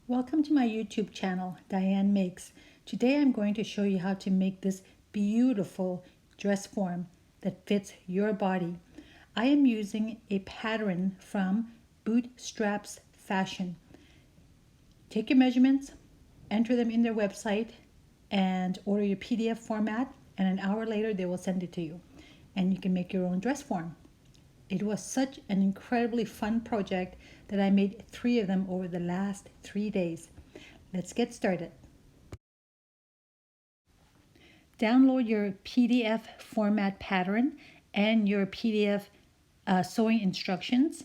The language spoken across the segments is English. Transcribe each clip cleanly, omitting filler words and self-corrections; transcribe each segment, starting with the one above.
Welcome to my YouTube channel, Diane Makes. Today I'm going to show you how to make this beautiful dress form that fits your body. I am using a pattern from Bootstrap's Fashion. Take your measurements, enter them in their website, and order your PDF format, and an hour later they will send it to you. And you can make your own dress form. It was such an incredibly fun project that I made 3 of them over the last 3 days. Let's get started. Download your PDF format pattern and your PDF sewing instructions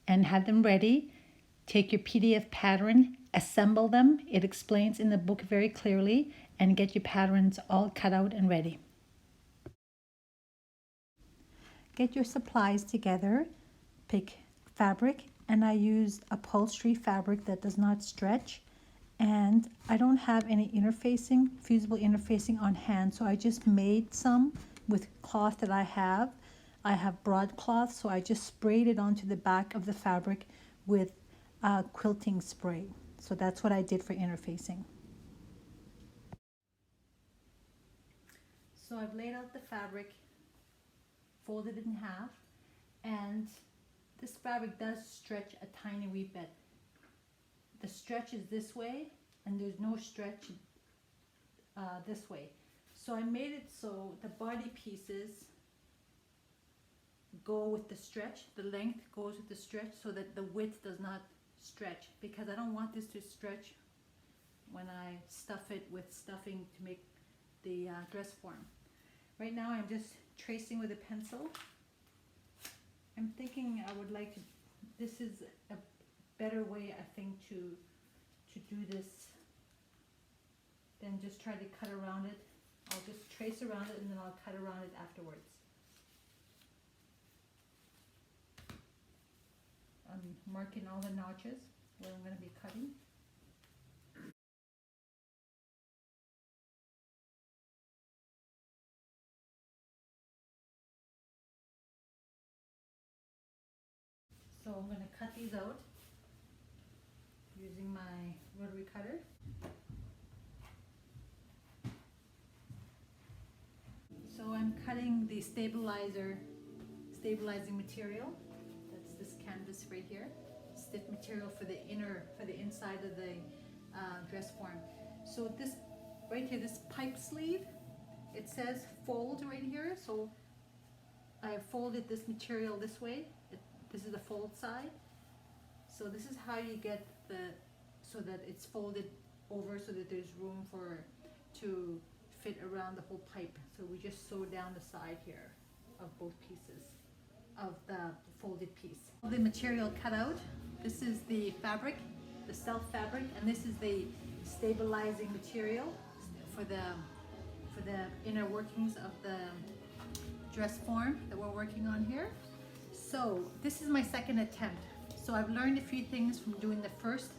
and have them ready. Take your PDF pattern, assemble them. It explains in the book very clearly, and get your patterns all cut out and ready. Get your supplies together, pick fabric, and I used upholstery fabric that does not stretch, and I don't have any fusible interfacing on hand, so I just made some with cloth that I have. I have broadcloth, so I just sprayed it onto the back of the fabric with quilting spray. So that's what I did for interfacing. So I've laid out the fabric, folded it in half, and this fabric does stretch a tiny wee bit. The stretch is this way, and there's no stretch this way. So I made it so the body pieces go with the stretch, the length goes with the stretch, so that the width does not stretch, because I don't want this to stretch when I stuff it with stuffing to make the dress form. Right now I'm just tracing with a pencil. I'm thinking I would like to, this is a better way I think to do this than just try to cut around it. I'll just trace around it and then I'll cut around it afterwards. I'm marking all the notches where I'm going to be cutting. So I'm going to cut these out using my rotary cutter. So I'm cutting the stabilizing material. That's this canvas right here. Stiff material for the inside of the dress form. So this right here, this pipe sleeve, it says fold right here. So I folded this material this way. This is the fold side. So this is how you get so that it's folded over so that there's room to fit around the whole pipe. So we just sew down the side here of both pieces of the folded piece. The material cut out. This is the fabric, the self fabric, and this is the stabilizing material for the inner workings of the dress form that we're working on here. So this is my second attempt. So I've learned a few things from doing the first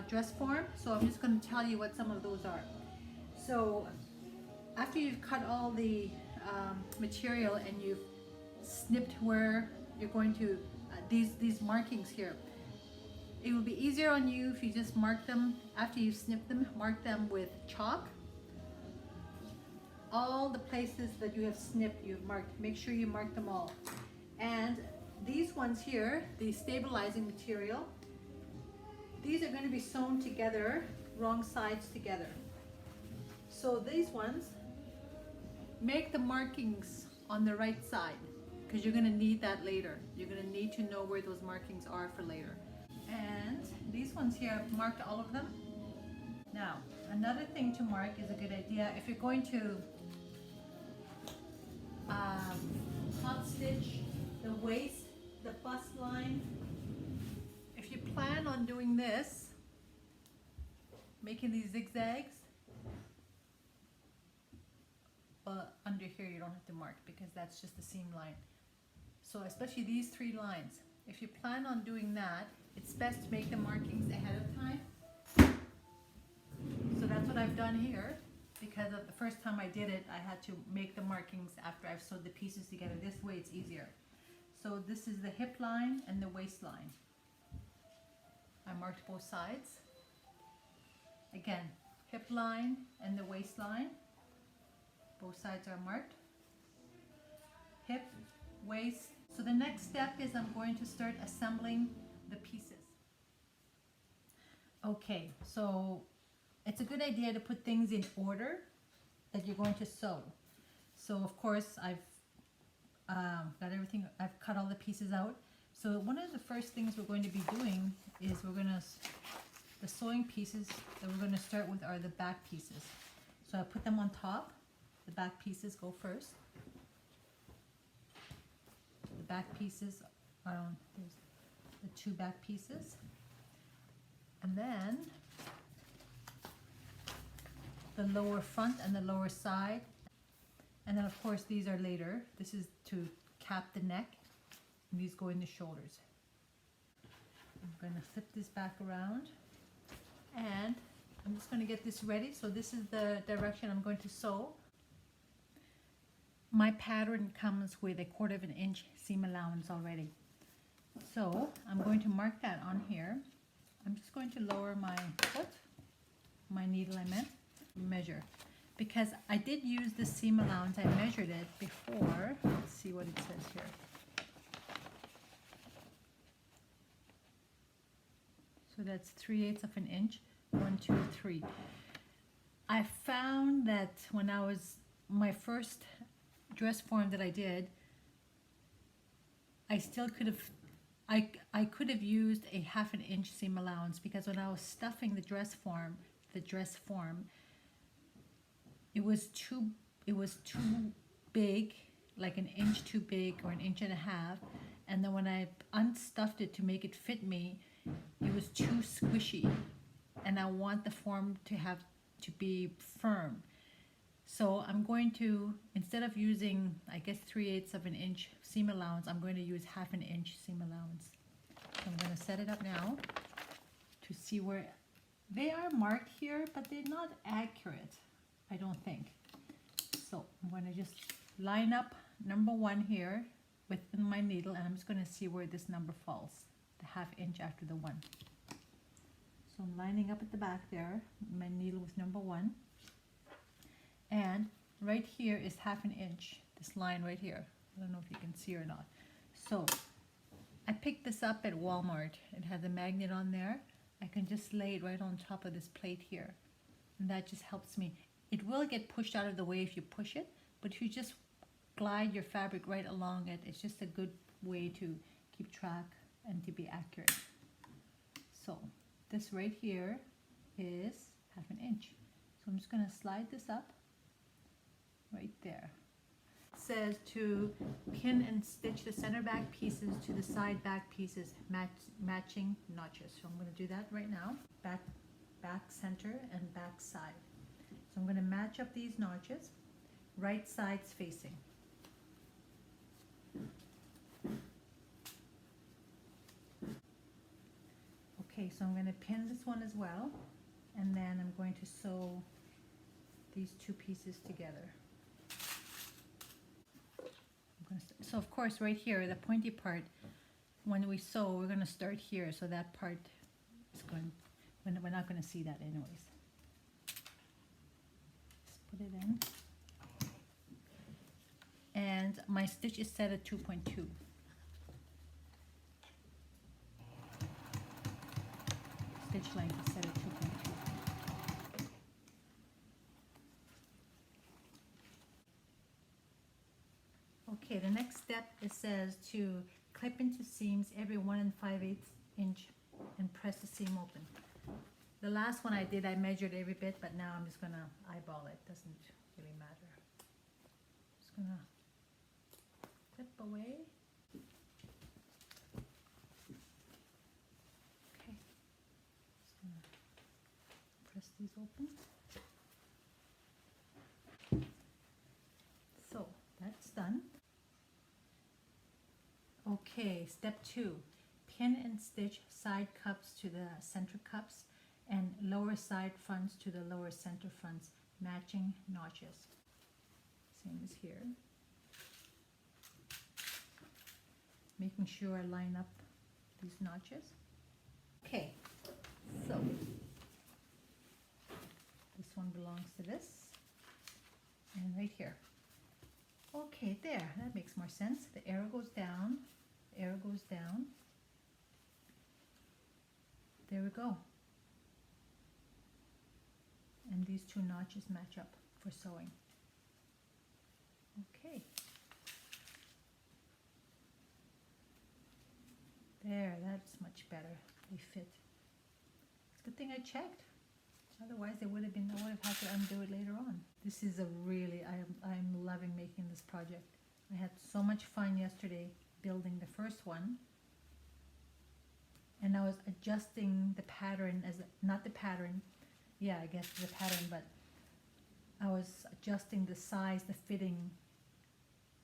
dress form. So I'm just going to tell you what some of those are. So after you've cut all the material and you've snipped where you're going to, these markings here, it will be easier on you if you just mark them, after you've snipped them, mark them with chalk. All the places that you have snipped, you've marked, make sure you mark them all. And these ones here, the stabilizing material, these are going to be sewn together, wrong sides together. So these ones, make the markings on the right side, because you're going to need that later. You're going to need to know where those markings are for later. And these ones here, I've marked all of them. Now, another thing to mark is a good idea. If you're going to top stitch the waist, the bust line, if you plan on doing this, making these zigzags, but under here you don't have to mark because that's just the seam line. So especially these 3 lines, if you plan on doing that, it's best to make the markings ahead of time. So that's what I've done here, because of the first time I did it, I had to make the markings after I've sewed the pieces together. This way it's easier. So this is the hip line and the waistline. I marked both sides. Again, hip line and the waistline. Both sides are marked. Hip, waist. So the next step is I'm going to start assembling the pieces. Okay, so it's a good idea to put things in order that you're going to sew. So of course I've got everything, I've cut all the pieces out. So one of the first things we're going to be doing is the sewing pieces that we're going to start with are the back pieces. So I put them on top. The back pieces go first. The back pieces are on, there's the two back pieces. And then the lower front and the lower side. And then of course these are later. This is to cap the neck. And these go in the shoulders. I'm going to flip this back around. And I'm just going to get this ready. So this is the direction I'm going to sew. My pattern comes with 1/4 of an inch seam allowance already. So I'm going to mark that on here. I'm just going to lower my foot, my needle I meant, measure. Because I did use the seam allowance, I measured it before. Let's see what it says here. So that's 3/8 of an inch, 1, 2, 3. I found that when I was, my first dress form that I did, I still could have, I could have used a 1/2 inch seam allowance, because when I was stuffing the dress form, it was too big, like 1 inch too big or 1.5 inches. And then when I unstuffed it to make it fit me, it was too squishy, and I want the form to be firm. So I'm going to, instead of using, I guess 3/8 of an inch seam allowance, I'm going to use 1/2 inch seam allowance. So I'm going to set it up now to see where they are marked here, but they're not accurate, I don't think. So I'm going to just line up number 1 here within my needle, and I'm just going to see where this number falls, the 1/2 inch after the 1. So I'm lining up at the back there, my needle was number 1. And right here is 1/2 inch, this line right here. I don't know if you can see or not. So I picked this up at Walmart. It has a magnet on there. I can just lay it right on top of this plate here. And that just helps me. It will get pushed out of the way if you push it, but if you just glide your fabric right along it, it's just a good way to keep track and to be accurate. So this right here is 1/2 inch. So I'm just going to slide this up right there. It says to pin and stitch the center back pieces to the side back pieces, matching notches. So I'm going to do that right now. Back center and back side. So I'm going to match up these notches, right sides facing. Okay, so I'm going to pin this one as well, and then I'm going to sew these two pieces together. So of course right here, the pointy part, when we sew, we're going to start here, so that part is going, we're not going to see that anyways. Just put it in. And my stitch is set at 2.2. Stitch length is set at 2.2. Okay, the next step, it says to clip into seams every 1 5/8 inch and press the seam open. The last one I did, I measured every bit, but now I'm just gonna eyeball it. Doesn't really matter. Just gonna clip away. Okay, just gonna press these open. So that's done. Okay, step 2, pin and stitch side cups to the center cups and lower side fronts to the lower center fronts, matching notches. Same as here. Making sure I line up these notches. Okay, belongs to this, and right here. Okay, there, that makes more sense. The arrow goes down, the arrow goes down. There we go. And these two notches match up for sewing. Okay. There, that's much better. They fit. It's a good thing I checked. Otherwise, I would have had to undo it later on. This is a really, I'm loving making this project. I had so much fun yesterday building the first one. And I was adjusting the pattern not the pattern, yeah, I guess the pattern, but I was adjusting the size, the fitting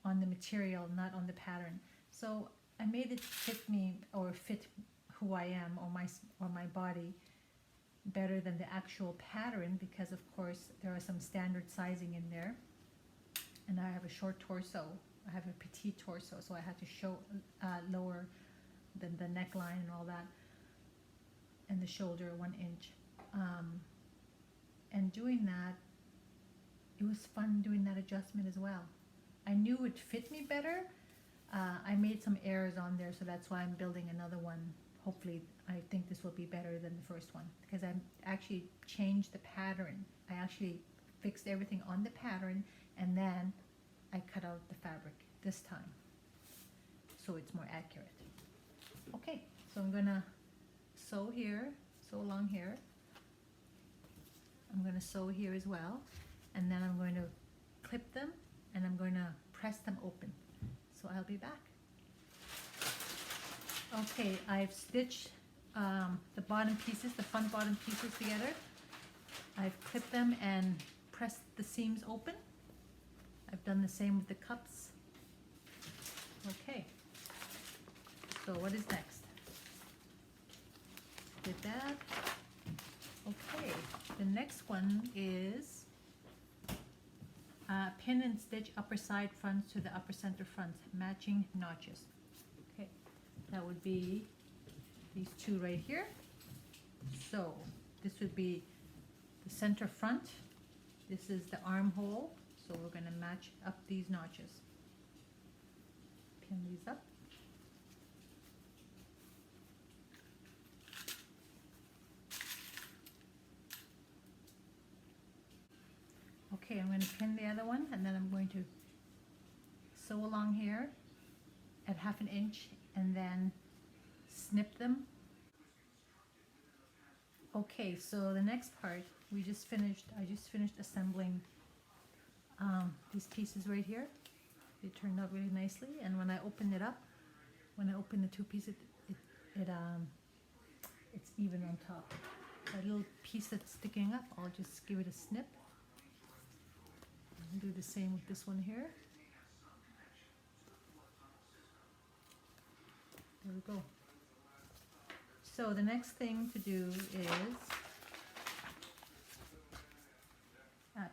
on the material, not on the pattern. So I made it fit me, or fit who I am, or my body better than the actual pattern, because of course there are some standard sizing in there, and I have a short torso, I have a petite torso, so I had to show lower than the neckline and all that, and the shoulder 1 inch, and doing that, it was fun doing that adjustment as well. I knew it would fit me better. I made some errors on there, so that's why I'm building another one. Hopefully, I think this will be better than the first one, because I actually changed the pattern. I actually fixed everything on the pattern, and then I cut out the fabric this time, so it's more accurate. Okay, so I'm gonna sew here, sew along here. I'm gonna sew here as well, and then I'm going to clip them, and I'm going to press them open. So I'll be back. Okay, I've stitched the bottom pieces, the front bottom pieces together. I've clipped them and pressed the seams open. I've done the same with the cups. Okay, so what is next? Did that. Okay, the next one is pin and stitch upper side fronts to the upper center fronts, matching notches. Okay, that would be these two right here. So this would be the center front. This is the armhole. So we're going to match up these notches. Pin these up. Okay, I'm going to pin the other one, and then I'm going to sew along here at 1/2 inch and then snip them. Okay, so the next part, I just finished assembling these pieces right here. They turned out really nicely, and when I open it up, when I open the two pieces, it's even on top. That little piece that's sticking up, I'll just give it a snip. And do the same with this one here. There we go. So the next thing to do is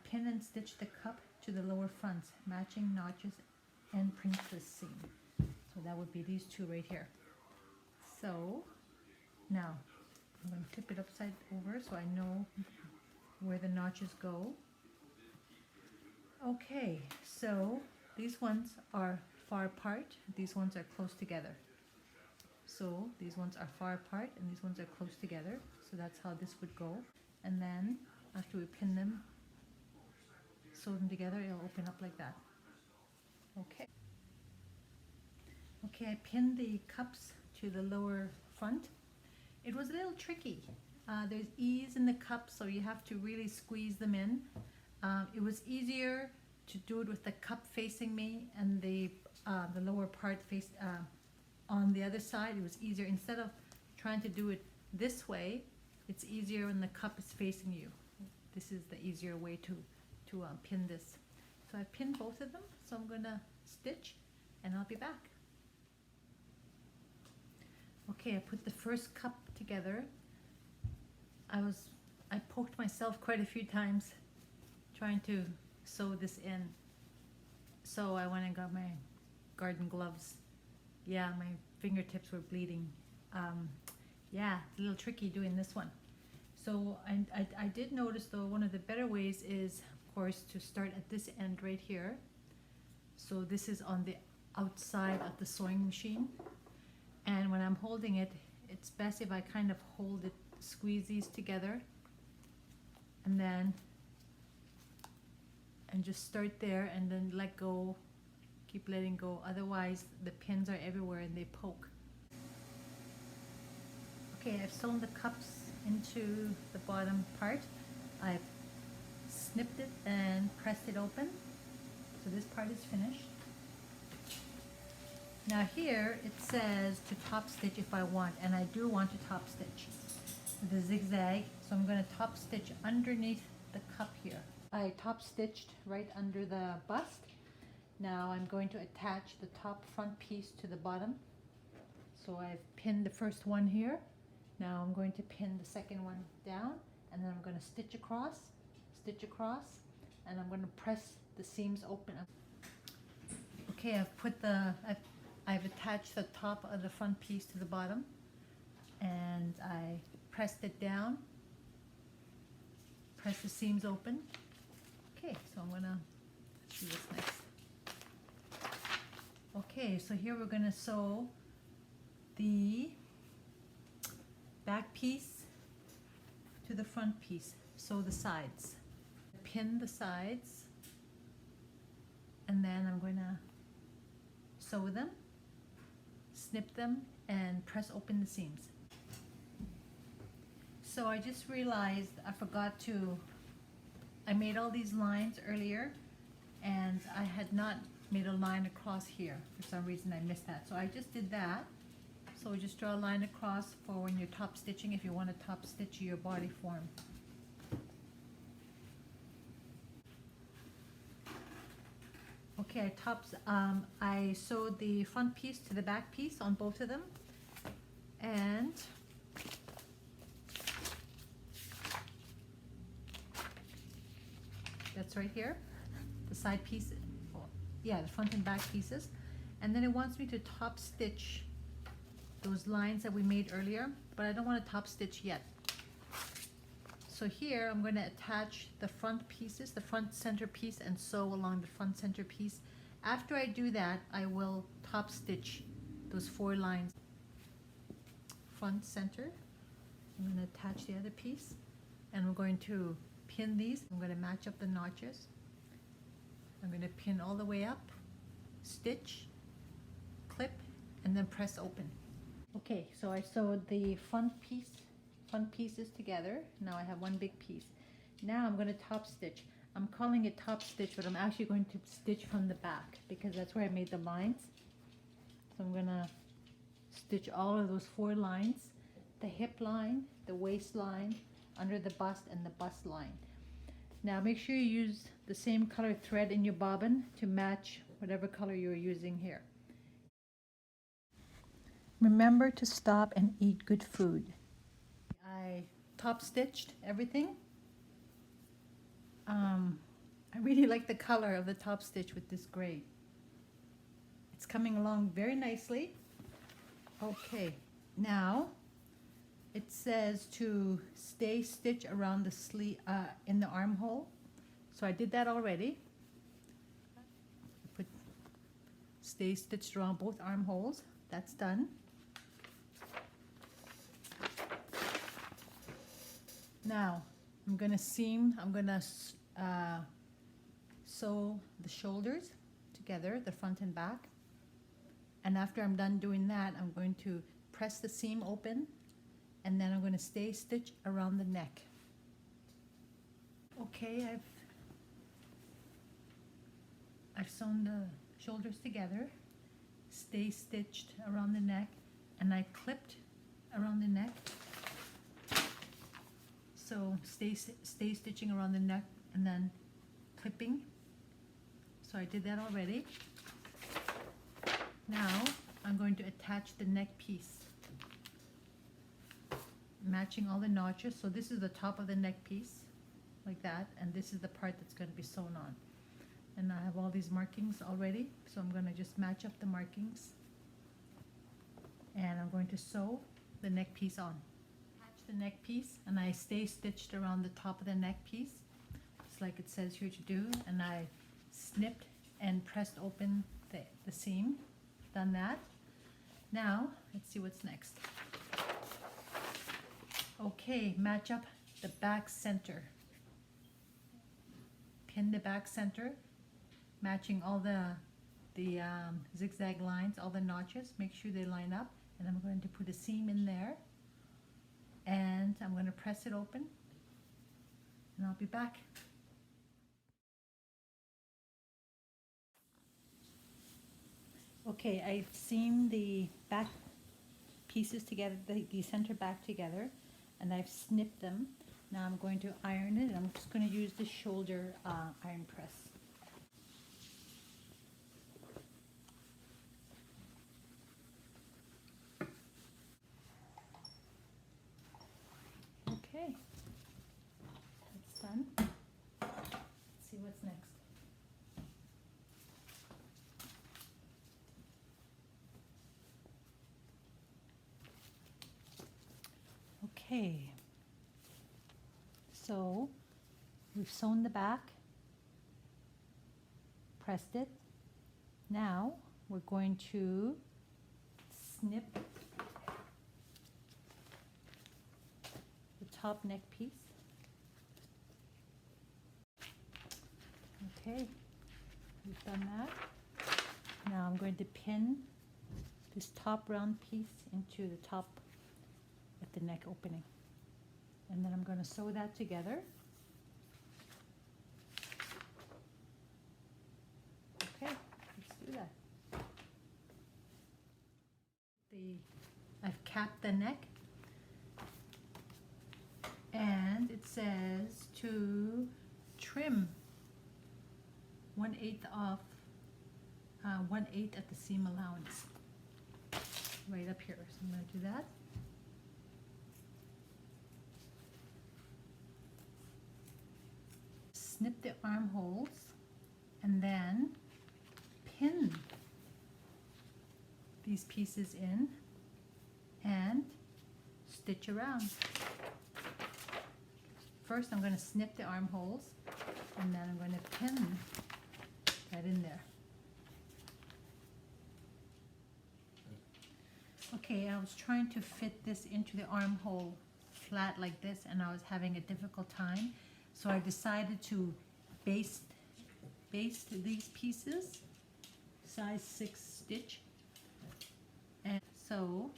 pin and stitch the cup to the lower fronts, matching notches and princess seam. So that would be these two right here. So now I'm going to flip it upside over so I know where the notches go. Okay, so these ones are far apart, these ones are close together. So these ones are far apart and these ones are close together. So that's how this would go. And then after we pin them, sew them together, it'll open up like that. Okay. Okay, I pinned the cups to the lower front. It was a little tricky. There's ease in the cups, so you have to really squeeze them in. It was easier to do it with the cup facing me and the lower part faced on the other side. It was easier. Instead of trying to do it this way, it's easier when the cup is facing you. This is the easier way to pin this. So I pinned both of them, so I'm going to stitch and I'll be back. Okay, I put the first cup together. I poked myself quite a few times trying to sew this in. So I went and got my garden gloves. Yeah, my fingertips were bleeding. Yeah, a little tricky doing this one. So I did notice though, one of the better ways is of course to start at this end right here. So this is on the outside of the sewing machine, and when I'm holding it, it's best if I kind of hold it, squeeze these together, and then just start there and then let go, keep letting go, otherwise the pins are everywhere and they poke. Okay, I've sewn the cups into the bottom part. I've snipped it and pressed it open, so this part is finished. Now here it says to top stitch if I want, and I do want to top stitch the zigzag, so I'm going to top stitch underneath the cup here. I top stitched right under the bust. Now I'm going to attach the top front piece to the bottom. So I've pinned the first one here. Now I'm going to pin the second one down, and then I'm going to stitch across, and I'm going to press the seams open. Okay, I've attached the top of the front piece to the bottom, and I pressed it down, press the seams open. Okay, so I'm gonna do this next. Okay, so here we're gonna sew the back piece to the front piece. Sew the sides, pin the sides, and then I'm going to sew them, snip them, and press open the seams. So I just realized I made all these lines earlier, and I had not made a line across here. For some reason I missed that, so I just did that. So just draw a line across for when you're top stitching, if you want to top stitch your body form. Okay, I sewed the front piece to the back piece on both of them, and that's right here, the side piece, yeah, the front and back pieces. And then it wants me to top stitch those lines that we made earlier, but I don't want to top stitch yet. So here I'm going to attach the front pieces, the front center piece, and sew along the front center piece. After I do that, I will top stitch those 4 lines. Front center, I'm going to attach the other piece, and I'm going to pin these. I'm going to match up the notches. I'm going to pin all the way up, stitch, clip, and then press open. Okay, so I sewed the front pieces together. Now I have one big piece. Now I'm going to top stitch. I'm calling it top stitch, but I'm actually going to stitch from the back because that's where I made the lines. So I'm going to stitch all of those 4 lines, the hip line, the waist line, under the bust, and the bust line. Now make sure you use the same color thread in your bobbin to match whatever color you're using here. Remember to stop and eat good food. I top stitched everything. I really like the color of the top stitch with this gray. It's coming along very nicely. Okay, now it says to stay stitch around the sleeve, in the armhole. So I did that already. Put stay stitched around both armholes. That's done. Now I'm going to sew the shoulders together, the front and back. And after I'm done doing that, I'm going to press the seam open, and then I'm going to stay stitch around the neck. Okay, I've sewn the shoulders together, stay stitched around the neck, and I clipped around the neck. So stay stitching around the neck and then clipping. So I did that already. Now I'm going to attach the neck piece, matching all the notches. So this is the top of the neck piece, like that, and this is the part that's going to be sewn on. And I have all these markings already, so I'm going to just match up the markings, and I'm going to sew the neck piece on. Attach the neck piece, and I stay stitched around the top of the neck piece, just like it says here to do, and I snipped and pressed open the seam. Done that. Now let's see what's next. Okay, match up the back center. Pin the back center, matching all the zigzag lines, all the notches. Make sure they line up, and I'm going to put a seam in there, and I'm going to press it open, and I'll be back. Okay, I've seamed the back pieces together, the center back together, and I've snipped them. Now I'm going to iron it. I'm just going to use the shoulder iron press. Okay, that's done. Let's see what's next. Okay, so we've sewn the back, pressed it. Now we're going to snip the top neck piece. Okay, we've done that. Now I'm going to pin this top round piece into the top at the neck opening, and then I'm going to sew that together. Okay, let's do that. I've capped the neck, and it says to trim 1/8 off, 1/8 at the seam allowance, right up here. So I'm going to do that. Snip the armholes, and then pin these pieces in and stitch around. First I'm going to snip the armholes, and then I'm going to pin that in there. Okay, I was trying to fit this into the armhole flat like this, and I was having a difficult time. So I decided to baste these pieces, size 6 stitch. And so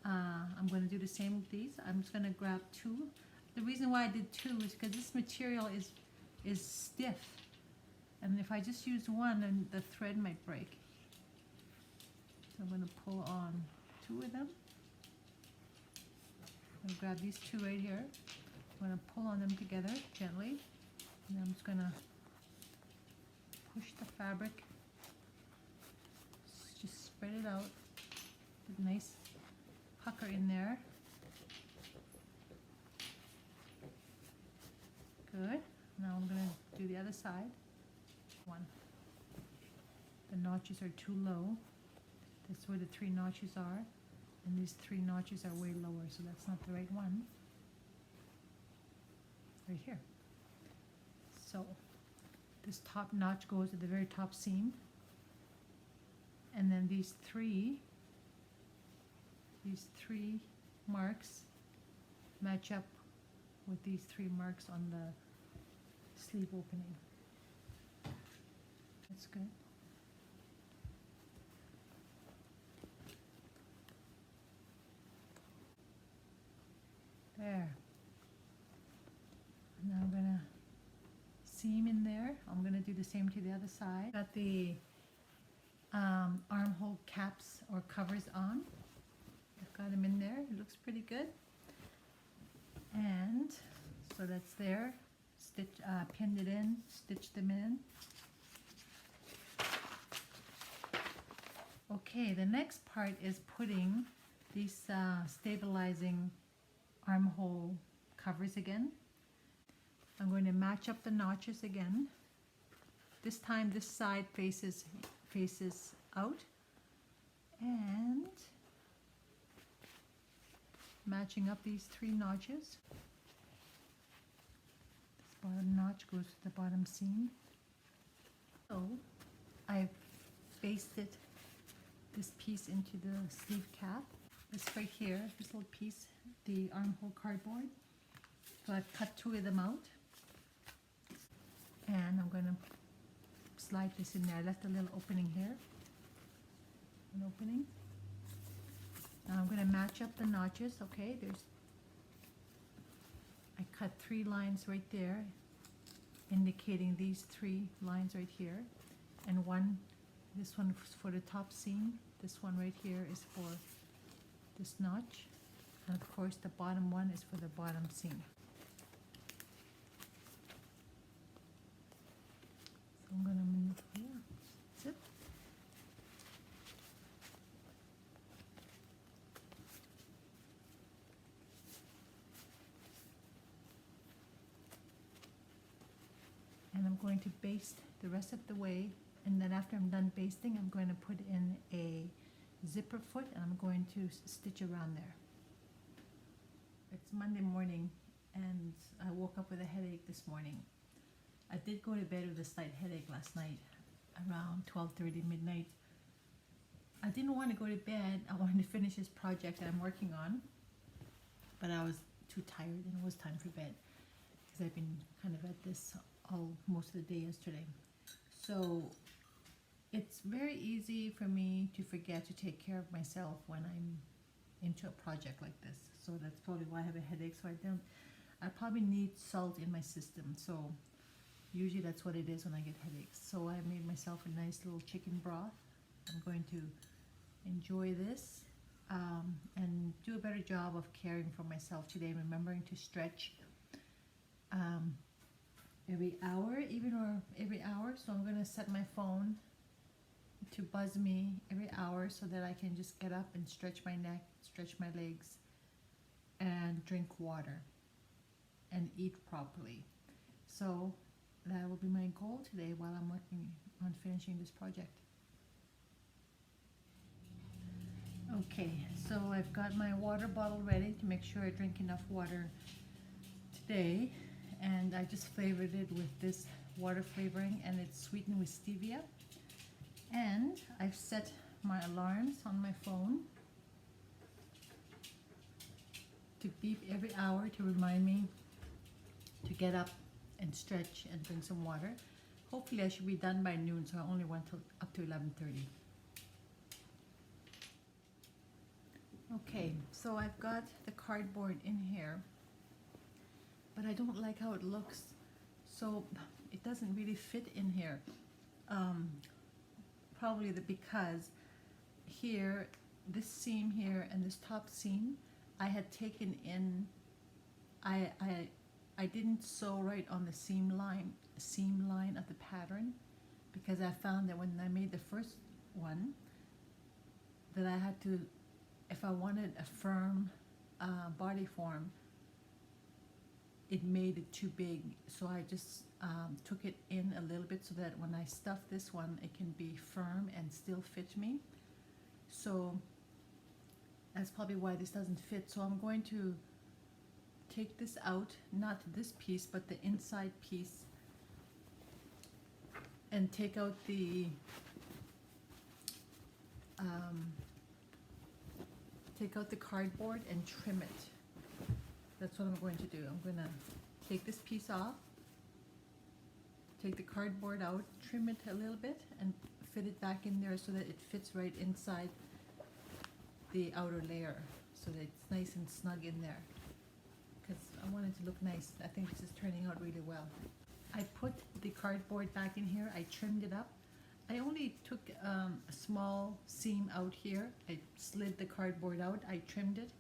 I'm going to do the same with these. I'm just going to grab 2. The reason why I did 2 is because this material is stiff. And if I just use 1, then the thread might break. So I'm going to pull on 2 of them. I'm going to grab these 2 right here. I'm going to pull on them together gently, and I'm just going to push the fabric, just spread it out, put a nice pucker in there. Good. Now I'm going to do the other side. 1. The notches are too low. That's where the 3 notches are, and these 3 notches are way lower, so that's not the right one. Right here. So this top notch goes to the very top seam, and then these three marks match up with these 3 marks on the sleeve opening. That's good. There. Now I'm going to seam in there. I'm going to do the same to the other side. Got the armhole caps or covers on. I've got them in there. It looks pretty good. And so that's there. Stitch, pinned it in, stitched them in. Okay, the next part is putting these stabilizing armhole covers again. I'm going to match up the notches again. This time this side faces out, and matching up these 3 notches. This bottom notch goes to the bottom seam. So I've basted this piece into the sleeve cap. This right here, this little piece, the armhole cardboard. So I've cut 2 of them out. And I'm going to slide this in there. I left a little opening here. An opening. Now I'm going to match up the notches. Okay, I cut 3 lines right there, indicating these 3 lines right here. And this one is for the top seam. This one right here is for this notch. And of course the bottom one is for the bottom seam. So I'm going to move here. Zip. And I'm going to baste the rest of the way, and then after I'm done basting, I'm going to put in a zipper foot and I'm going to stitch around there. It's Monday morning and I woke up with a headache this morning. I did go to bed with a slight headache last night around 12:30 midnight. I didn't want to go to bed. I wanted to finish this project that I'm working on, but I was too tired and it was time for bed because I've been kind of at this most of the day yesterday. So it's very easy for me to forget to take care of myself when I'm into a project like this. So that's probably why I have a headache. So I probably need salt in my system. So usually that's what it is when I get headaches. So I made myself a nice little chicken broth. I'm going to enjoy this and do a better job of caring for myself today, remembering to stretch every hour, every hour. So I'm going to set my phone to buzz me every hour so that I can just get up and stretch my neck, stretch my legs, and drink water and eat properly. So that will be my goal today while I'm working on finishing this project. Okay, so I've got my water bottle ready to make sure I drink enough water today, and I just flavored it with this water flavoring, and it's sweetened with stevia. And I've set my alarms on my phone to beep every hour to remind me to get up and stretch and drink some water. Hopefully I should be done by noon, so I only went up to 11:30. Okay, so I've got the cardboard in here, but I don't like how it looks, so it doesn't really fit in here. Probably because here, this seam here and this top seam, I had taken in, I didn't sew right on the seam line of the pattern, because I found that when I made the first one that I had to, if I wanted a firm body form, it made it too big. So I just took it in a little bit so that when I stuff this one, it can be firm and still fit me. So that's probably why this doesn't fit. So I'm going to take this out, not this piece, but the inside piece, and take out the cardboard and trim it. That's what I'm going to do. I'm going to take this piece off, take the cardboard out, trim it a little bit, and fit it back in there so that it fits right inside the outer layer, so that it's nice and snug in there, because I want it to look nice. I think this is turning out really well. I put the cardboard back in here. I trimmed it up. I only took a small seam out here. I slid the cardboard out. I trimmed it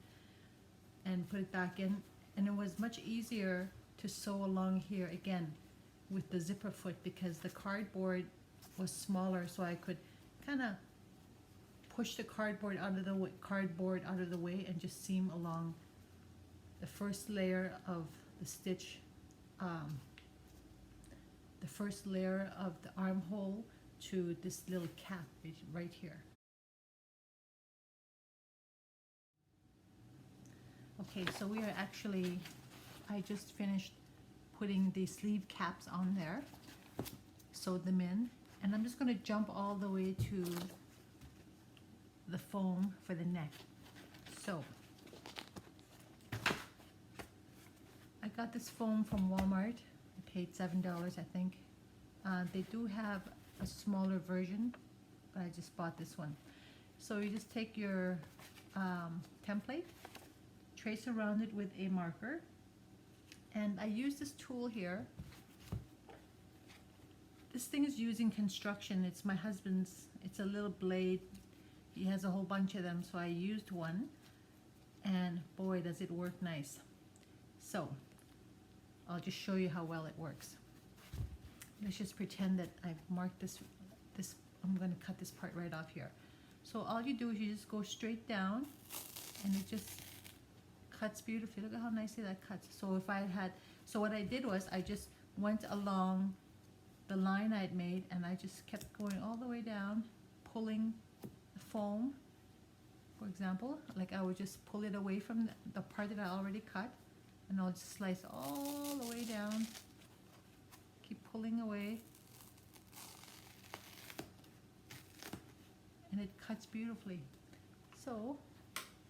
and put it back in, and it was much easier to sew along here again with the zipper foot, because the cardboard was smaller, so I could kind of push the cardboard out of the way and just seam along the first layer of the stitch, the first layer of the armhole to this little cap right here. Okay, so we are actually, I just finished putting the sleeve caps on there, sewed them in, and I'm just going to jump all the way to the foam for the neck. So I got this foam from Walmart. I paid $7, I think. They do have a smaller version, but I just bought this one. So you just take your template, trace around it with a marker, and I use this tool here. This thing is used in construction. It's my husband's. It's a little blade. He has a whole bunch of them, so I used one, and boy, does it work nice. So I'll just show you how well it works. Let's just pretend that I've marked this. I'm going to cut this part right off here. So all you do is you just go straight down, and it just cuts beautifully. Look at how nicely that cuts. So so what I did was I just went along the line I'd made, and I just kept going all the way down, pulling the foam. For example, like I would just pull it away from the part that I already cut, and I'll just slice all the way down, keep pulling away, and it cuts beautifully. So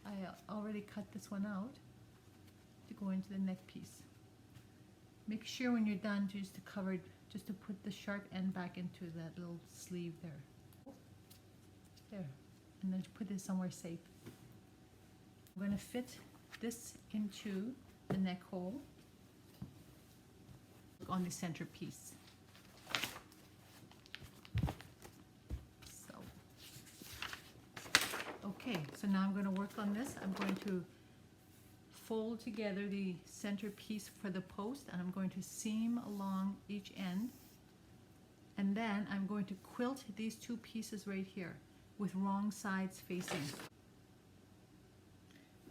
I already cut this one out to go into the neck piece. Make sure when you're done just to put the sharp end back into that little sleeve there. There, and then put this somewhere safe. I'm going to fit this into the neck hole on the center piece. So, okay, so now I'm going to work on this. I'm going to fold together the center piece for the post, and I'm going to seam along each end, and then I'm going to quilt these two pieces right here with wrong sides facing.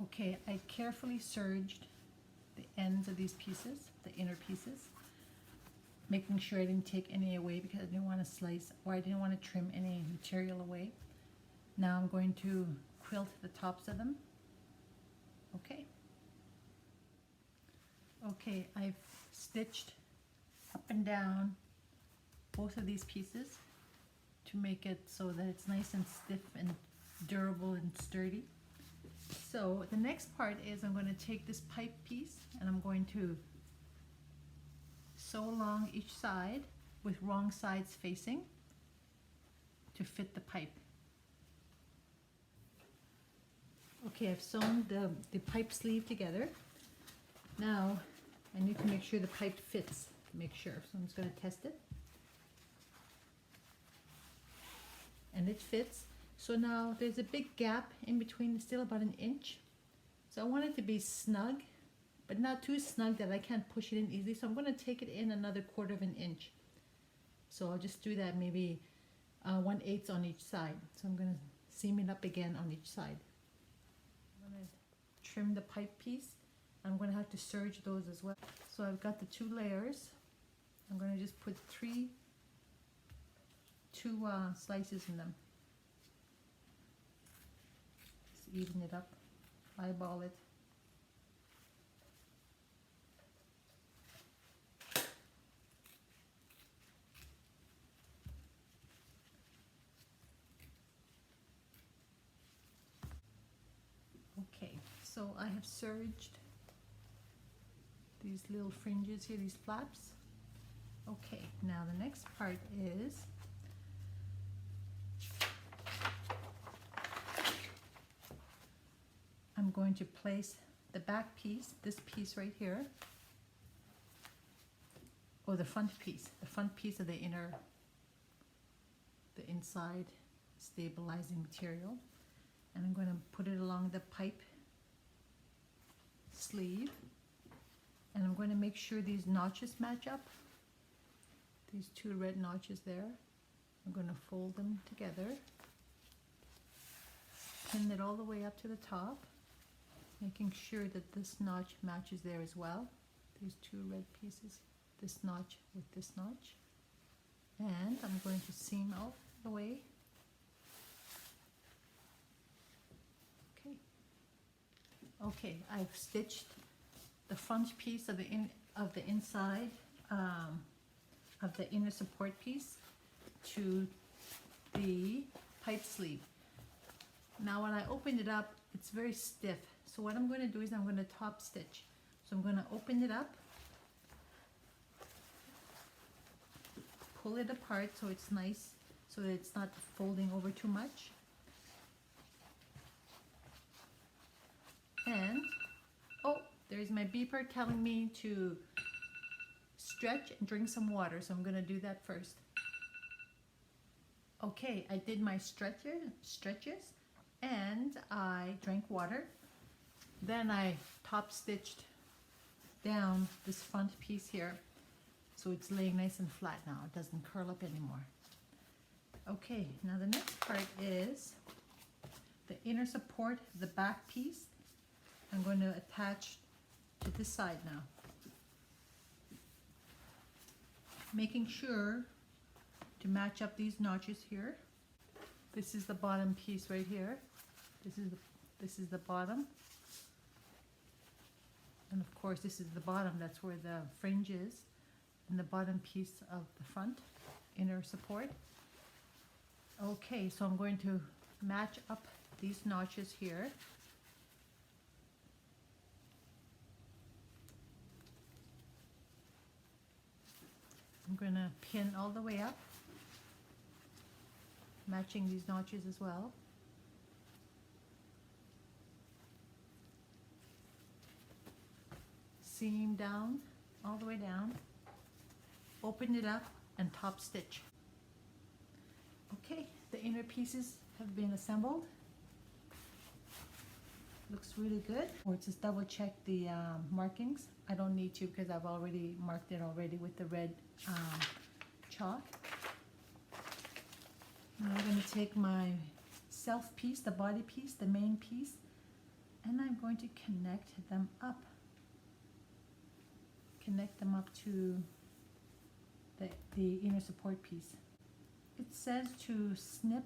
Okay, I carefully serged the ends of these pieces, the inner pieces, making sure I didn't take any away because I didn't want to slice, or I didn't want to trim any material away. Now I'm going to quilt the tops of them. Okay. Okay, I've stitched up and down both of these pieces to make it so that it's nice and stiff and durable and sturdy. So the next part is I'm going to take this pipe piece and I'm going to sew along each side with wrong sides facing to fit the pipe. Okay, I've sewn the pipe sleeve together. Now I need to make sure the pipe fits, to make sure. So I'm just going to test it. And it fits. So now there's a big gap in between, still about an inch. So I want it to be snug, but not too snug that I can't push it in easily. So I'm going to take it in another 1/4 of an inch. So I'll just do that maybe 1/8 on each side. So I'm going to seam it up again on each side. I'm going to trim the pipe piece. I'm going to have to serge those as well. So I've got the 2 layers. I'm going to just put two slices in them. Just even it up, eyeball it. Okay, so I have serged these little fringes here, these flaps. Okay, now the next part is I'm going to place the back piece, this piece right here, or the front piece of the inside stabilizing material, and I'm going to put it along the pipe sleeve, and I'm going to make sure these notches match up. These 2 red notches there, I'm going to fold them together, pin it all the way up to the top, making sure that this notch matches there as well. These 2 red pieces, this notch with this notch, and I'm going to seam out the way. Okay. Okay, I've stitched the front piece of the inside of the inner support piece to the pipe sleeve. Now when I opened it up, it's very stiff. So what I'm going to do is I'm going to top stitch. So I'm going to open it up, pull it apart so it's nice, so that it's not folding over too much. And, oh, there's my beeper telling me to stretch and drink some water. So I'm going to do that first. Okay, I did my stretches and I drank water. Then I top stitched down this front piece here so it's laying nice and flat now. It doesn't curl up anymore. Okay, now the next part is the inner support, the back piece. I'm going to attach to this side now. Making sure to match up these notches here. This is the bottom piece right here. This is the bottom. And of course this is the bottom, that's where the fringe is, and the bottom piece of the front, inner support. Okay, so I'm going to match up these notches here. I'm going to pin all the way up, matching these notches as well. Seam down, all the way down, open it up and top stitch. Okay, the inner pieces have been assembled. Looks really good. Or just double check the markings. I don't need to because I've already marked it already with the red chalk. Now I'm going to take my self piece, the body piece, the main piece, and I'm going to connect them up. Connect them up to the inner support piece. It says to snip,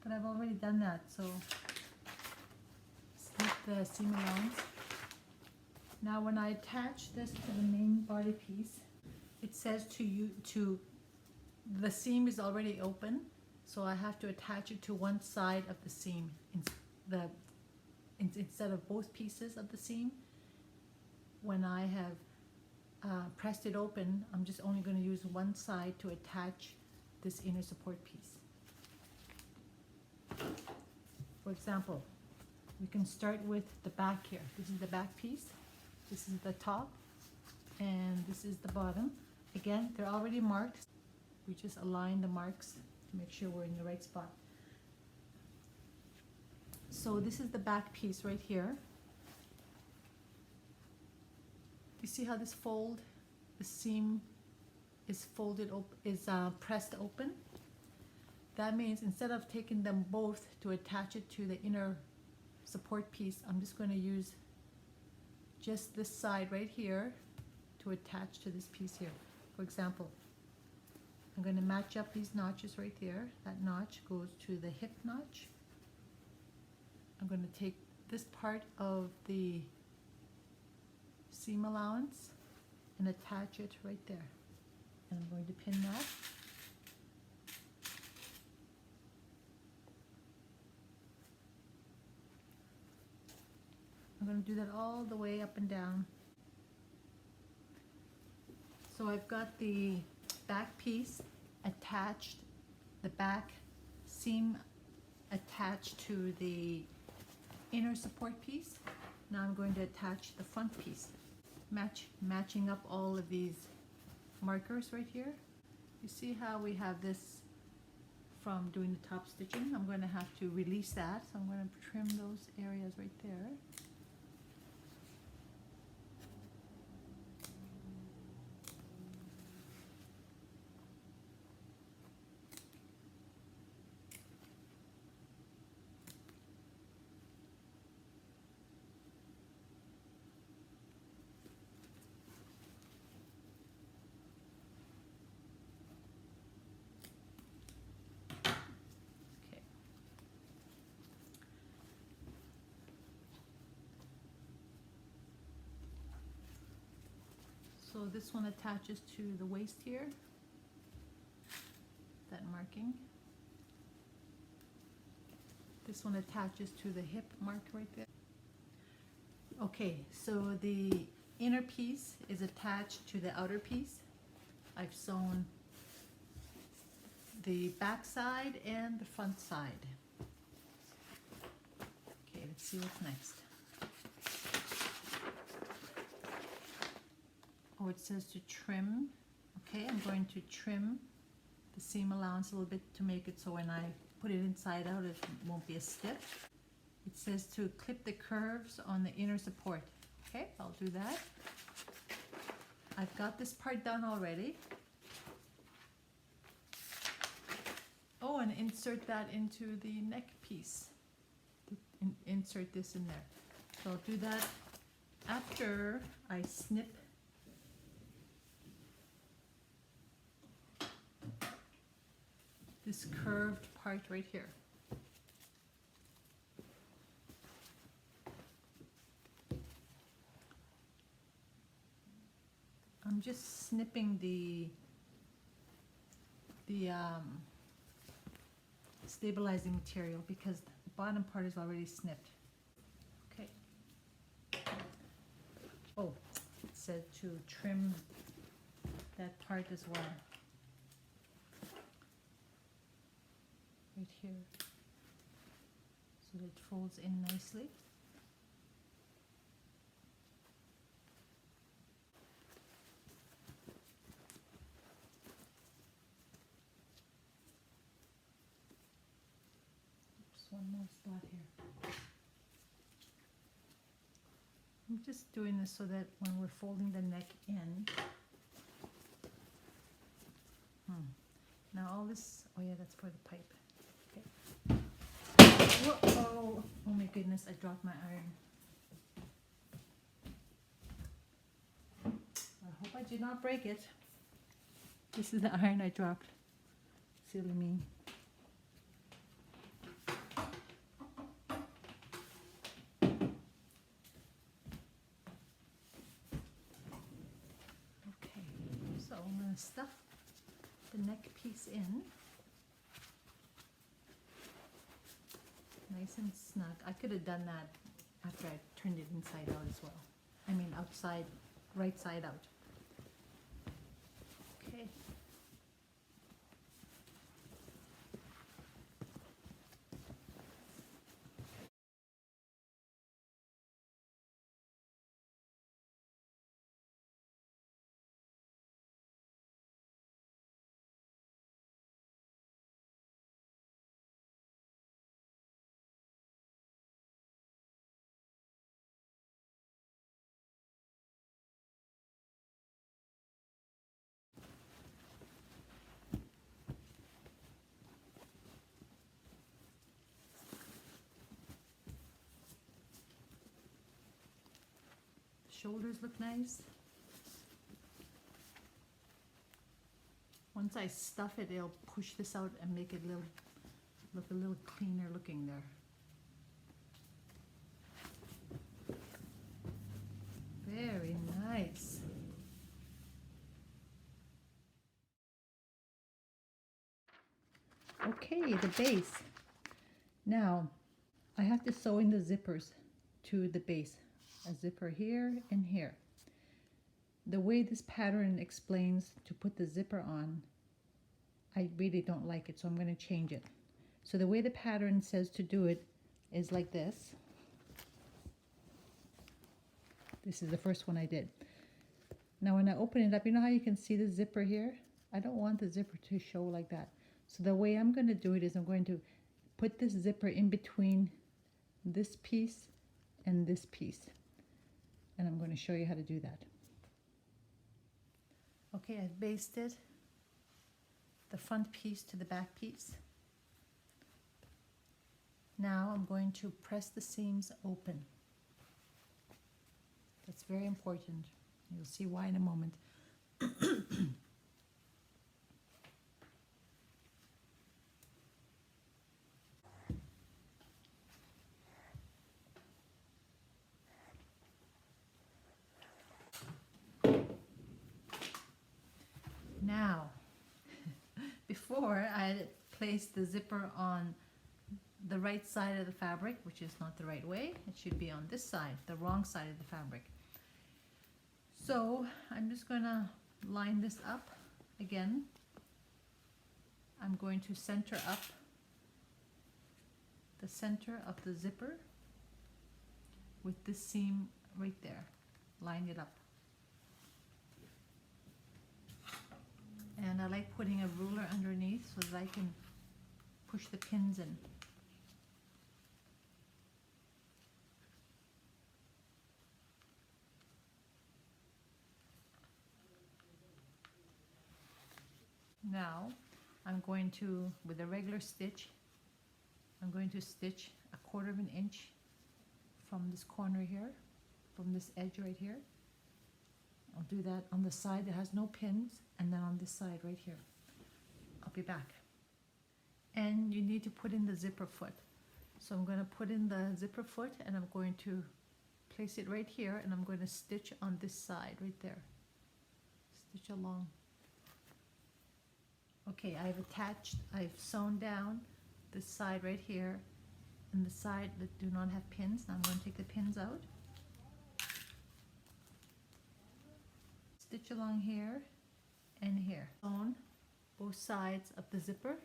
but I've already done that, so snip the seam allowance. Now when I attach this to the main body piece, it says the seam is already open, so I have to attach it to one side of the seam instead of both pieces of the seam. When I have pressed it open, I'm just only going to use one side to attach this inner support piece. For example, we can start with the back here. This is the back piece, this is the top, and this is the bottom. Again, they're already marked. We just align the marks to make sure we're in the right spot. So this is the back piece right here. You see how this fold, the seam is folded pressed open? That means instead of taking them both to attach it to the inner support piece, I'm just going to use just this side right here to attach to this piece here. For example, I'm going to match up these notches right there. That notch goes to the hip notch. I'm going to take this part of the seam allowance and attach it right there, and I'm going to pin that. I'm going to do that all the way up and down. So I've got the back piece attached, the back seam attached to the inner support piece. Now I'm going to attach the front piece. Matching up all of these markers right here. You see how we have this from doing the top stitching? I'm going to have to release that, so I'm going to trim those areas right there. So this one attaches to the waist here, that marking. This one attaches to the hip mark right there. Okay, so the inner piece is attached to the outer piece. I've sewn the back side and the front side. Okay, let's see what's next. Oh, it says to trim. Okay, I'm going to trim the seam allowance a little bit to make it so when I put it inside out it won't be as stiff. It says to clip the curves on the inner support. Okay, I'll do that. I've got this part done already. Oh, and insert that into the neck piece. Insert this in there. So I'll do that after I snip this curved part right here. I'm just snipping the stabilizing material because the bottom part is already snipped. Okay. Oh, it said to trim that part as well. Right here. So that it folds in nicely. One more spot here. I'm just doing this so that when we're folding the neck in. Now all this, oh yeah, that's for the pipe. Okay. Whoa, oh my goodness, I dropped my iron. I hope I did not break it. This is the iron I dropped. Silly me. So I'm going to stuff the neck piece in, nice and snug. I could have done that after I turned it inside out as well. I mean outside, right side out. Okay. Shoulders look nice. Once I stuff it, it'll push this out and make it look a little cleaner looking there. Very nice. Okay, the base. Now, I have to sew in the zippers to the base. A zipper here and here. The way this pattern explains to put the zipper on, I really don't like it, so I'm going to change it. So the way the pattern says to do it is like this. This is the first one I did. Now when I open it up, you know how you can see the zipper here? I don't want the zipper to show like that. So the way I'm going to do it is I'm going to put this zipper in between this piece and this piece. And I'm going to show you how to do that. Okay, I've basted the front piece to the back piece. Now I'm going to press the seams open. That's very important. You'll see why in a moment. before I had placed the zipper on the right side of the fabric, which is not the right way. It should be on this side, the wrong side of the fabric. So I'm just going to line this up again. I'm going to center up the center of the zipper with this seam right there. Line it up. And I like putting a ruler underneath so that I can push the pins in. Now I'm going to, with a regular stitch, I'm going to stitch 1/4 of an inch from this corner here, from this edge right here. I'll do that on the side that has no pins, and then on this side right here. I'll be back. And you need to put in the zipper foot. So I'm going to put in the zipper foot, and I'm going to place it right here, and I'm going to stitch on this side right there. Stitch along. Okay, I've sewn down this side right here and the side that do not have pins. Now I'm going to take the pins out. Stitch along here and here. Sewn both sides of the zipper.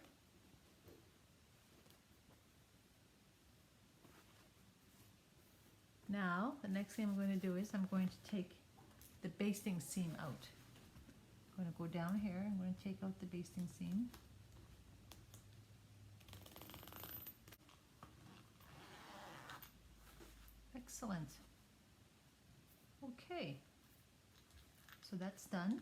Now, the next thing I'm going to do is I'm going to take the basting seam out. I'm going to go down here, I'm going to take out the basting seam. Excellent. Okay, so that's done.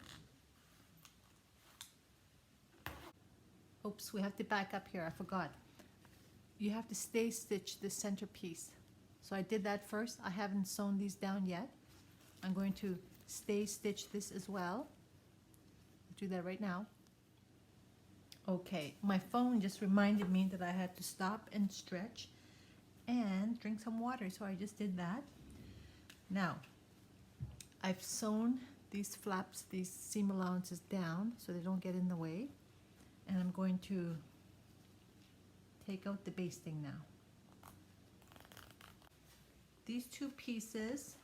Oops, we have to back up here, I forgot. You have to stay stitch this center piece. So I did that first. I haven't sewn these down yet. I'm going to stay stitch this as well. Do that right now. Okay, my phone just reminded me that I had to stop and stretch and drink some water, so I just did that. Now, I've sewn these flaps, these seam allowances down so they don't get in the way, and I'm going to take out the basting now. These two pieces,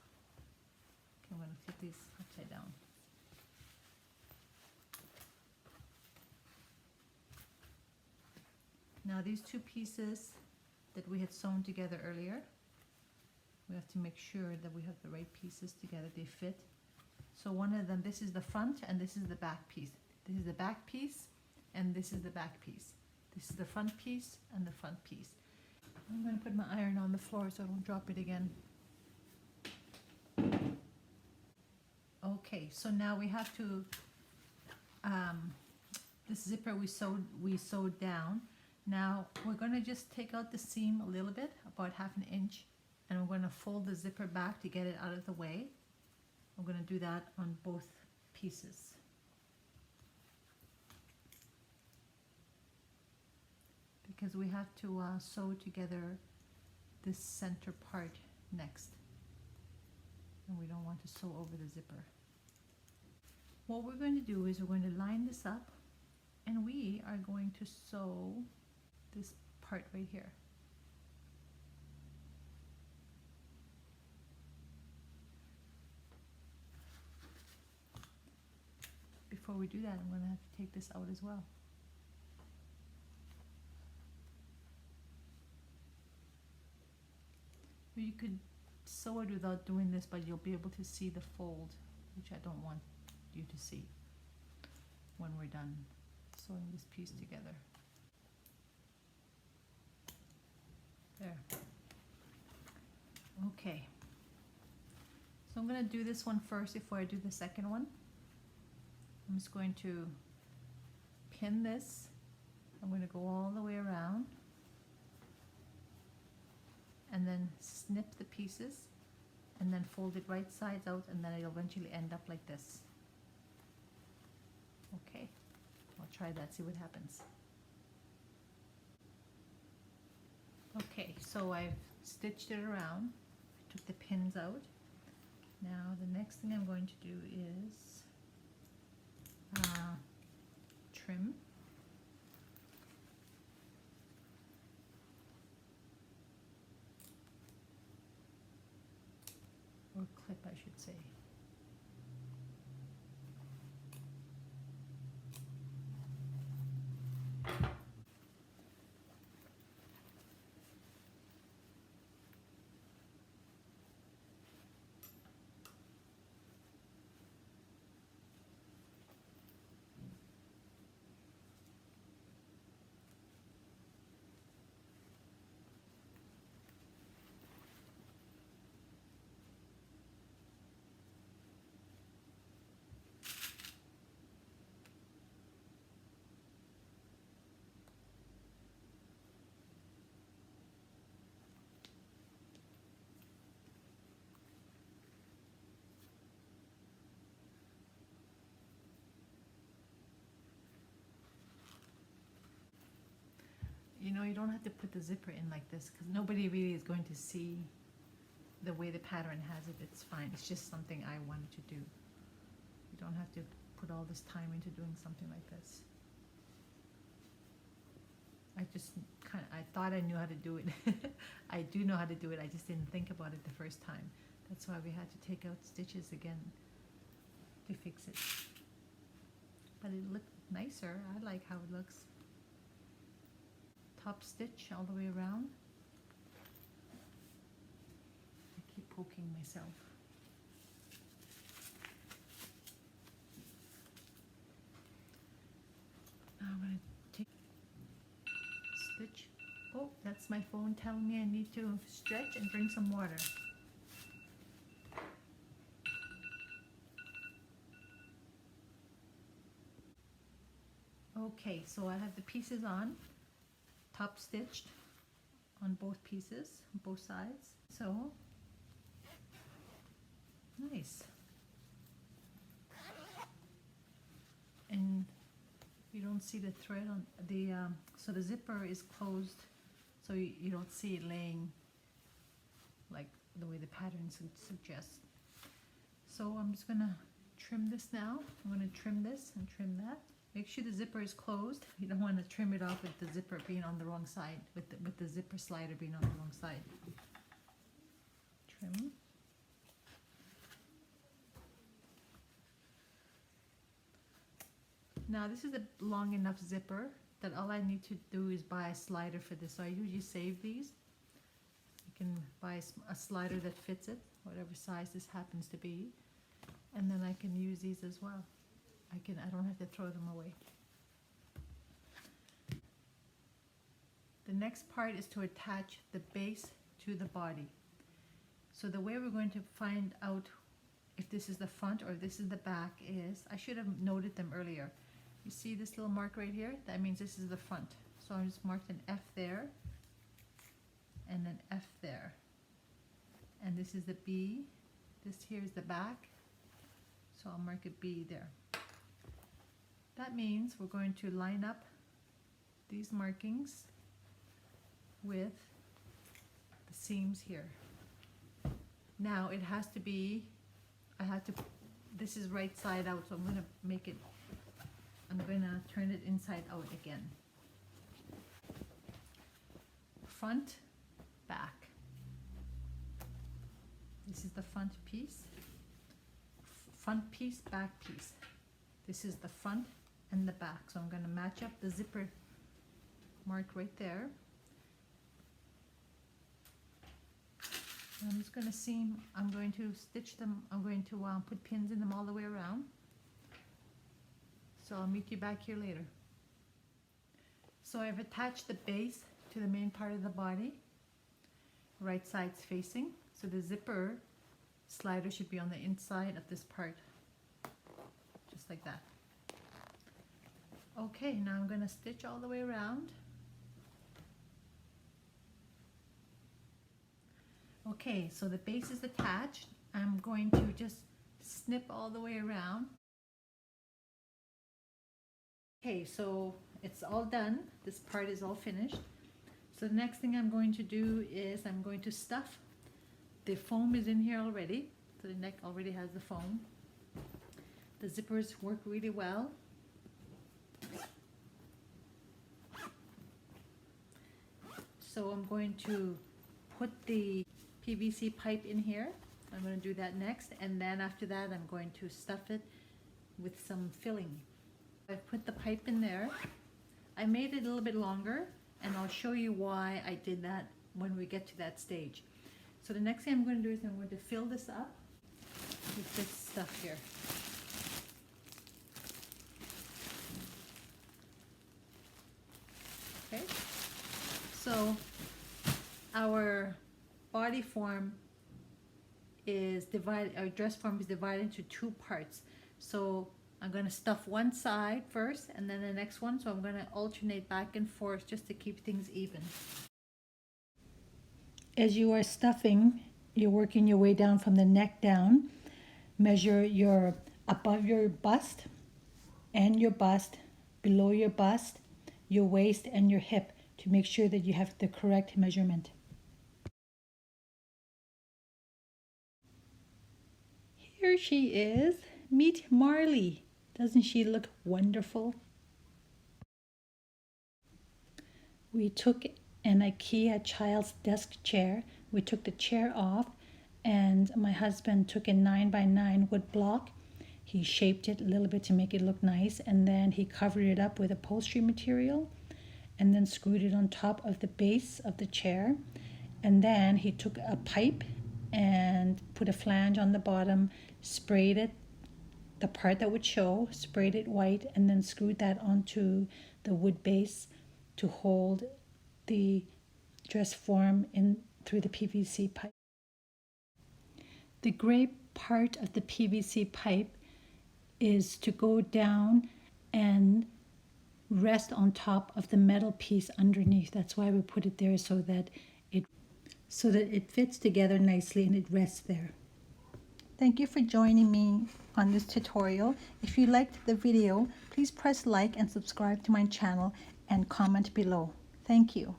okay, I'm going to flip these upside down. Now these two pieces that we had sewn together earlier, we have to make sure that we have the right pieces together, they fit. So one of them, this is the front and this is the back piece. This is the back piece and this is the back piece. This is the front piece and the front piece. I'm going to put my iron on the floor so I don't drop it again. Okay, so now we have to, this zipper we sewed down. Now we're going to just take out the seam a little bit, about 1/2 inch, and we're going to fold the zipper back to get it out of the way. I'm going to do that on both pieces. Because we have to sew together this center part next. And we don't want to sew over the zipper. What we're going to do is we're going to line this up, and we are going to sew this part right here. Before we do that, I'm going to have to take this out as well. You could sew it without doing this, but you'll be able to see the fold, which I don't want you to see when we're done sewing this piece together. There. Okay. So I'm going to do this one first before I do the second one. I'm just going to pin this. I'm going to go all the way around and then snip the pieces and then fold it right sides out, and then it'll eventually end up like this. Okay, I'll try that, see what happens. Okay, so I've stitched it around, took the pins out. Now the next thing I'm going to do is trim. you don't have to put the zipper in like this because nobody really is going to see the way the pattern has it. It's fine. It's just something I wanted to do. You don't have to put all this time into doing something like this. I thought I knew how to do it. I do know how to do it. I just didn't think about it the first time. That's why we had to take out stitches again to fix it. But it looked nicer. I like how it looks. Top stitch all the way around. I keep poking myself. Now I'm going to take stitch. Oh, that's my phone telling me I need to stretch and drink some water. Okay, so I have the pieces on, top stitched on both pieces, both sides. So, nice. And you don't see the thread on the, so the zipper is closed, so you don't see it laying like the way the pattern suggests. So I'm just gonna trim this now. I'm gonna trim this and trim that. Make sure the zipper is closed. You don't want to trim it off with the zipper being on the wrong side, with the zipper slider being on the wrong side. Trim. Now this is a long enough zipper that all I need to do is buy a slider for this. So I usually save these. You can buy a slider that fits it, whatever size this happens to be. And then I can use these as well. I don't have to throw them away. The next part is to attach the base to the body. So the way we're going to find out if this is the front or if this is the back is, I should have noted them earlier. You see this little mark right here? That means this is the front. So I just marked an F there and an F there. And this is the B. This here is the back. So I'll mark a B there. That means we're going to line up these markings with the seams here. Now it has to be, this is right side out, so I'm going to turn it inside out again. Front, back. This is the front piece. Front piece, back piece. This is the front and the back. So I'm going to match up the zipper mark right there. And I'm just going to seam, I'm going to stitch them, I'm going to put pins in them all the way around. So I'll meet you back here later. So I've attached the base to the main part of the body. Right side's facing. So the zipper slider should be on the inside of this part. Just like that. Okay, now I'm going to stitch all the way around. Okay, so the base is attached. I'm going to just snip all the way around. Okay, so it's all done. This part is all finished. So the next thing I'm going to do is I'm going to stuff. The foam is in here already. So the neck already has the foam. The zippers work really well. So I'm going to put the PVC pipe in here. I'm going to do that next, and then after that I'm going to stuff it with some filling. I've put the pipe in there. I made it a little bit longer, and I'll show you why I did that when we get to that stage. So the next thing I'm going to do is I'm going to fill this up with this stuff here. Okay, so our body form is divided, our dress form is divided into two parts. So I'm going to stuff one side first and then the next one. So I'm going to alternate back and forth just to keep things even. As you are stuffing, you're working your way down from the neck down. Measure your above your bust and your bust, below your bust, your waist and your hip to make sure that you have the correct measurement. Here she is. Meet Marley. Doesn't she look wonderful? We took an IKEA child's desk chair. We took the chair off, and my husband took a 9x9 wood block. He shaped it a little bit to make it look nice, and then he covered it up with upholstery material and then screwed it on top of the base of the chair. And then he took a pipe and put a flange on the bottom, sprayed it, the part that would show, sprayed it white, and then screwed that onto the wood base to hold the dress form in through the PVC pipe. The gray part of the PVC pipe is to go down and rest on top of the metal piece underneath. That's why we put it there, so that it fits together nicely and it rests there. Thank you for joining me on this tutorial. If you liked the video, please press like and subscribe to my channel and comment below. Thank you.